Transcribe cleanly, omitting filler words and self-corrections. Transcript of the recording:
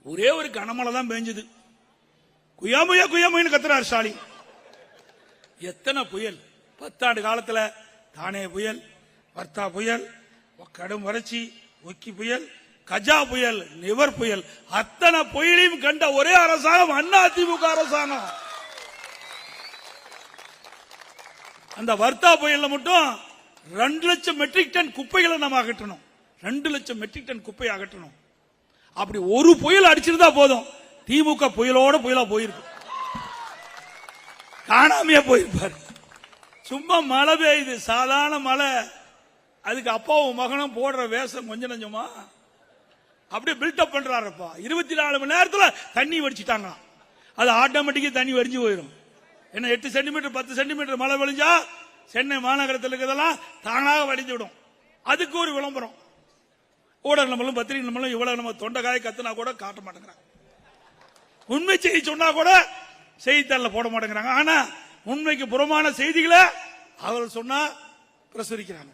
ஒரே ஒரு கனமழை தான் பெஞ்சது. குயாமையா குயாமைன்னு கத்துறாரு ஸ்டாலின். எத்தனை புயல் 10 ஆண்டு காலத்துல, தானே புயல், வர்த்தா புயல், கடும் வறட்சி, ஒக்கி புயல், கஜா புயல், நிவர் புயல், அத்தனை புயலையும் கண்ட ஒரே அரசாங்கம் அண்ணா திமுக அரசாங்கம். அந்த வர்த்தா புயல்ல மட்டும் 2 லட்சம் மெட்ரிக் டன் குப்பைகளை நம்ம அகற்றணும். 2 லட்சம் மெட்ரிக் டன் குப்பை அகற்றணும். அப்படி ஒரு புயல் அடிச்சிருந்தா போதும், திமுக புயலோட புயலா போயிருக்கு, காணாமையா போயிருப்பாரு. சும்மா மழை பெய்யுது, சாதாரண மழை, அதுக்கு அப்பாவும் மகனும் போடுற வேஷம் கொஞ்சம் நஞ்சமா அப்படியே பில்டப் பண்றாருப்பா. 24 மணி நேரத்தில் தண்ணி வடிச்சிட்டாங்க. அது ஆட்டோமேட்டிக்கா தண்ணி வடிஞ்சு போயிடும். என்ன 8 சென்டிமீட்டர் 10 சென்டிமீட்டர் மழை விழிஞ்சா சென்னை மாநகரத்தில் இருக்கிறதெல்லாம் தானாக வடிஞ்சு விடும். அதுக்கு ஒரு விளம்பரம். ஊடக நம்மளும் பத்திரிகை நம்மளும் இவ்வளவு நம்ம தொண்டைக்காய கத்துனா கூட காட்ட மாட்டேங்கிறாங்க. உண்மை செய்தி சொன்னா கூட செய்தித்தாள போட மாட்டேங்கிறாங்க. ஆனா உண்மைக்கு புறமான செய்திகளை அவர் சொன்னா பிரசுரிக்கிறாங்க.